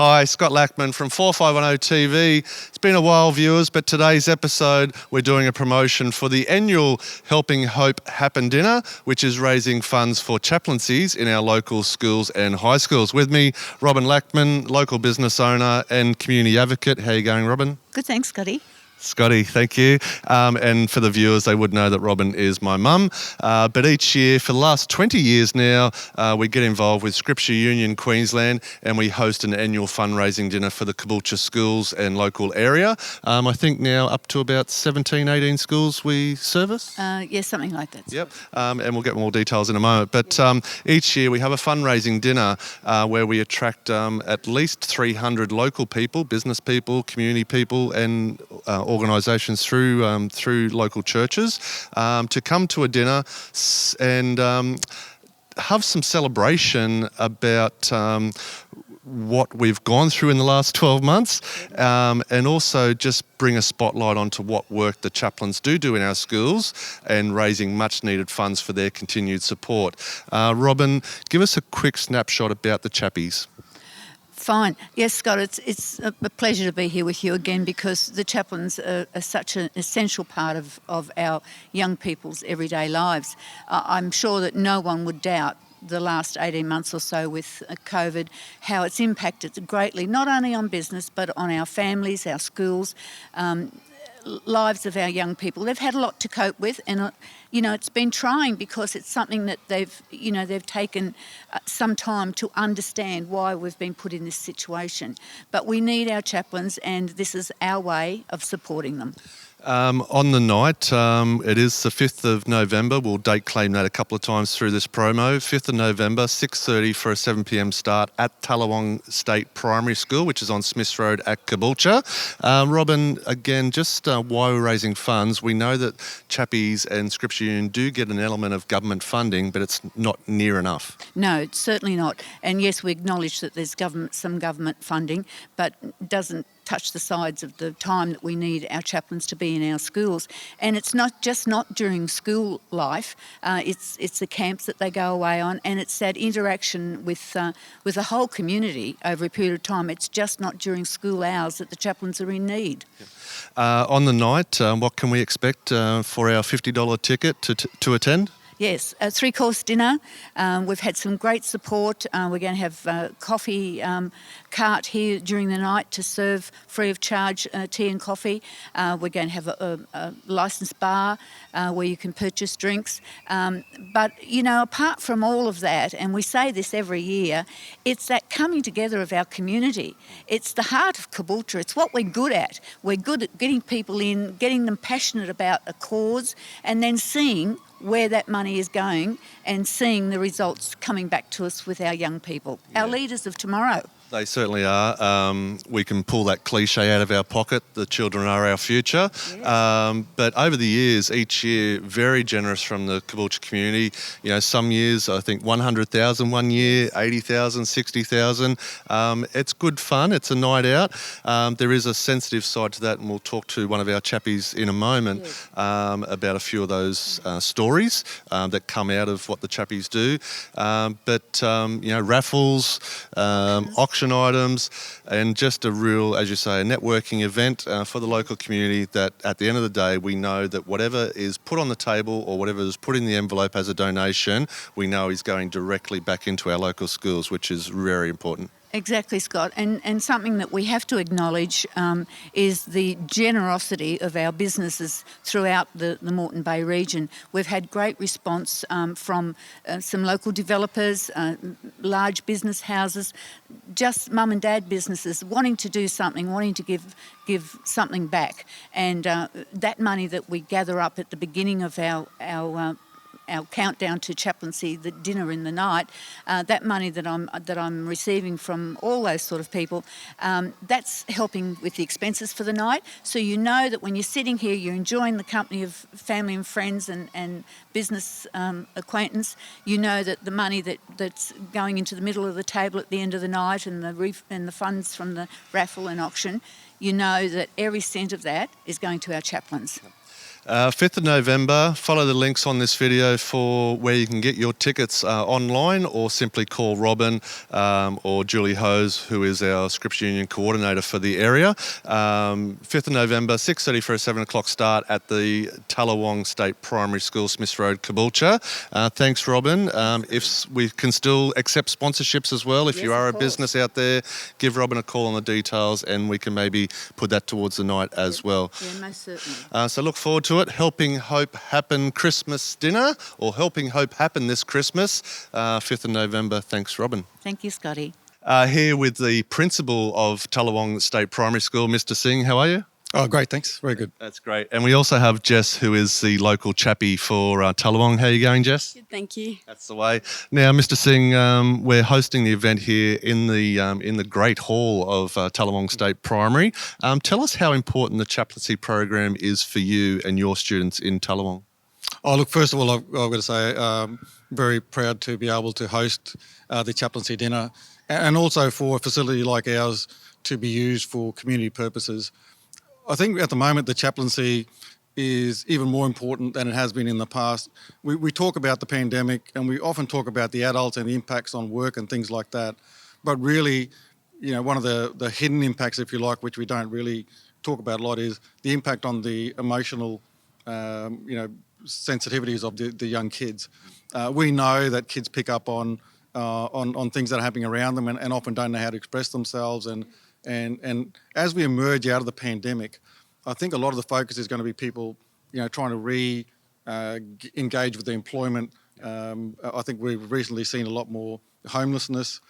Hi, Scott Lackman from 4510 TV. It's been a while, viewers, but today's episode we're doing a promotion for the annual Helping Hope Happen Dinner, which is raising funds for chaplaincies in our local schools and high schools. With me, Robin Lackman, local business owner and community advocate. How are you going, Robin? Good, thanks, Scotty. Scotty, thank you. And for the viewers, they would know that Robin is my mum. But each year, for the last 20 years now, we get involved with Scripture Union Queensland and we host an annual fundraising dinner for the Caboolture schools and local area. I think now up to about 17, 18 schools we service. Yes, something like that. Yep, and we'll get more details in a moment. But each year we have a fundraising dinner where we attract at least 300 local people, business people, community people and organisations through local churches to come to a dinner and have some celebration about what we've gone through in the last 12 months and also just bring a spotlight onto what work the chaplains do in our schools and raising much needed funds for their continued support. Robin, give us a quick snapshot about the chappies. Fine. Yes, Scott, it's a pleasure to be here with you again because the chaplains are such an essential part of our young people's everyday lives. I'm sure that no one would doubt the last 18 months or so with COVID, how it's impacted greatly, not only on business, but on our families, our schools, lives of our young people. They've had a lot to cope with and it's been trying because it's something that they've taken some time to understand why we've been put in this situation. But we need our chaplains and this is our way of supporting them. On the night, it is the 5th of November. We'll date claim that a couple of times through this promo. 5th of November, 6:30 for a 7 p.m. start at Tallawong State Primary School, which is on Smiths Road at Caboolture. Robin, again, just why we're raising funds, we know that chappies and Scripture Union do get an element of government funding, but it's not near enough. No, it's certainly not. And yes, we acknowledge that there's some government funding, but doesn't touch the sides of the time that we need our chaplains to be in our schools. And it's not during school life, it's the camps that they go away on and it's that interaction with the whole community over a period of time. It's just not during school hours that the chaplains are in need. On the night, what can we expect for our $50 ticket to attend? Yes, a 3-course dinner. We've had some great support. We're going to have a coffee cart here during the night to serve free of charge tea and coffee. We're going to have a licensed bar where you can purchase drinks. But, apart from all of that, and we say this every year, it's that coming together of our community. It's the heart of Caboolture. It's what we're good at. We're good at getting people in, getting them passionate about a cause, and then seeing where that money is going and seeing the results coming back to us with our young people, our leaders of tomorrow. They certainly are. We can pull that cliche out of our pocket, the children are our future. Yes. But over the years, each year, very generous from the Caboolture community. Some years, I think 100,000 one year, 80,000, 60,000. It's good fun. It's a night out. There is a sensitive side to that, and we'll talk to one of our chappies in a moment about a few of those stories that come out of what the chappies do. But raffles, auction items, and just a real, as you say, a networking event for the local community that at the end of the day, we know that whatever is put on the table or whatever is put in the envelope as a donation, we know is going directly back into our local schools, which is very important. Exactly, Scott. And something that we have to acknowledge is the generosity of our businesses throughout the Moreton Bay region. We've had great response from some local developers, large business houses, just mum and dad businesses wanting to do something, wanting to give something back. And that money that we gather up at the beginning of our countdown to chaplaincy, the dinner in the night, that money that I'm receiving from all those sort of people, that's helping with the expenses for the night. So you know that when you're sitting here, you're enjoying the company of family and friends and business acquaintance. You know that the money that's going into the middle of the table at the end of the night and the funds from the raffle and auction, you know that every cent of that is going to our chaplains. 5th of November, follow the links on this video for where you can get your tickets online, or simply call Robin or Julie Hose, who is our Scripps Union coordinator for the area. 5th of November, 6:30 for a 7 o'clock start at the Tallawong State Primary School, Smiths Road, Caboolture. Thanks, Robin. If we can still accept sponsorships as well, if Yes, you are a of course. business out there, give Robin a call on the details and we can maybe put that towards the night as well. Yeah, most certainly. So look forward to it. Helping Hope Happen Christmas dinner, or Helping Hope Happen this Christmas, 5th of November. Thanks, Robin. Thank you, Scotty. Here with the principal of Tallawong State Primary School, Mr. Singh. How are you? Oh, great, thanks. Very good. That's great. And we also have Jess, who is the local chappie for Tallawong. How are you going, Jess? Good, thank you. That's the way. Now, Mr. Singh, we're hosting the event here in the great hall of Tallawong State Primary. Tell us how important the chaplaincy program is for you and your students in Tallawong. Oh, look, first of all, I've got to say, very proud to be able to host the chaplaincy dinner, and also for a facility like ours to be used for community purposes. I think at the moment the chaplaincy is even more important than it has been in the past. We talk about the pandemic and we often talk about the adults and the impacts on work and things like that. But really, you know, one of the hidden impacts, if you like, which we don't really talk about a lot, is the impact on the emotional, sensitivities of the young kids. We know that kids pick up on things that are happening around them and often don't know how to express themselves. And as we emerge out of the pandemic, I think a lot of the focus is going to be people, trying to engage with the employment. I think we've recently seen a lot more homelessness.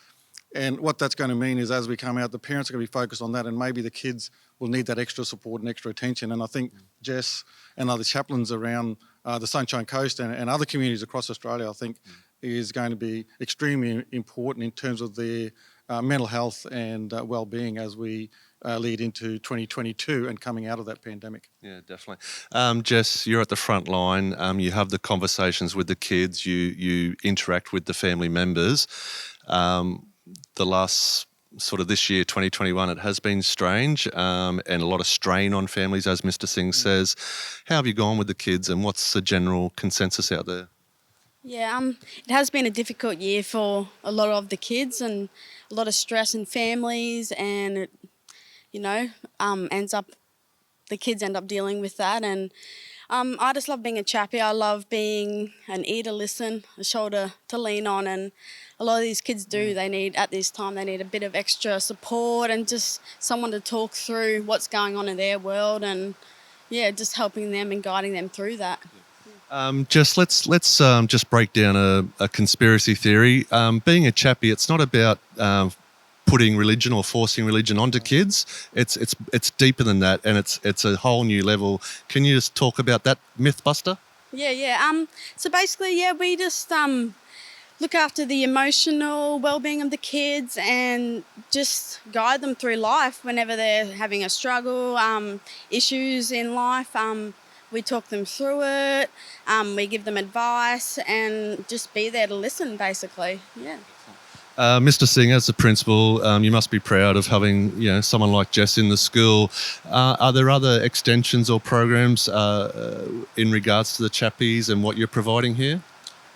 And what that's going to mean is as we come out, the parents are going to be focused on that, and maybe the kids will need that extra support and extra attention. And I think Jess and other chaplains around the Sunshine Coast and other communities across Australia, I think, is going to be extremely important in terms of their mental health and well-being as we lead into 2022 and coming out of that pandemic. Yeah, definitely. Jess, you're at the front line. You have the conversations with the kids. You interact with the family members. The last sort of this year, 2021, it has been strange and a lot of strain on families, as Mr. Singh says. How have you gone with the kids, and what's the general consensus out there? Yeah, it has been a difficult year for a lot of the kids, and a lot of stress in families, and it, the kids end up dealing with that. And I just love being a chappie. I love being an ear to listen, a shoulder to lean on, and a lot of these kids do. They need, at this time, they need a bit of extra support and just someone to talk through what's going on in their world, and just helping them and guiding them through that. Just let's just break down a conspiracy theory. Being a chappie, it's not about putting religion or forcing religion onto kids. It's deeper than that, and it's a whole new level. Can you just talk about that, Mythbuster? Yeah. So basically, we just look after the emotional well-being of the kids and just guide them through life whenever they're having a struggle, issues in life. We talk them through it, we give them advice, and just be there to listen, basically. Yeah. Mr. Singh, as the principal, you must be proud of having someone like Jess in the school. Are there other extensions or programs in regards to the chappies and what you're providing here?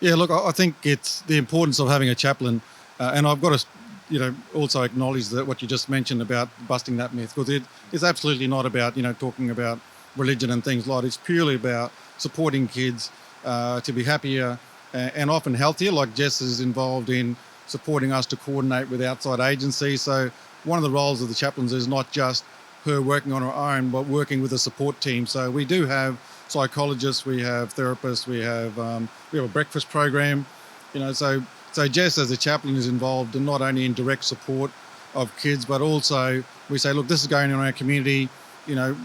Yeah, look, I think it's the importance of having a chaplain, and I've got to, also acknowledge that what you just mentioned about busting that myth, because it's absolutely not about, talking about religion and things like that. It's purely about supporting kids to be happier and often healthier, like Jess is involved in supporting us to coordinate with outside agencies. So one of the roles of the chaplains is not just her working on her own, but working with a support team. So we do have psychologists, we have therapists, we have a breakfast program. So Jess as a chaplain is involved in not only in direct support of kids, but also we say, look, this is going on in our community,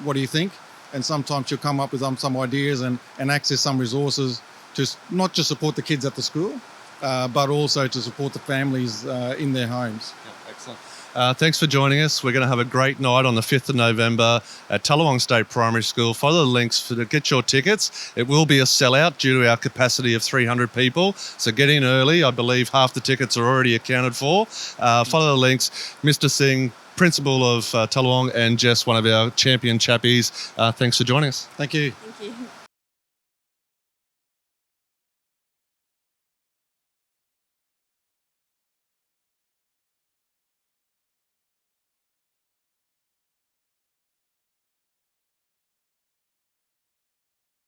what do you think? And sometimes she'll come up with some ideas and access some resources to not just support the kids at the school, but also to support the families in their homes. Yeah, excellent. Thanks for joining us. We're going to have a great night on the 5th of November at Tallawong State Primary School. Follow the links to get your tickets. It will be a sellout due to our capacity of 300 people. So get in early. I believe half the tickets are already accounted for. Follow the links. Mr. Singh, principal of Tallawong, and Jess, one of our champion chappies. Thanks for joining us. Thank you. Thank you.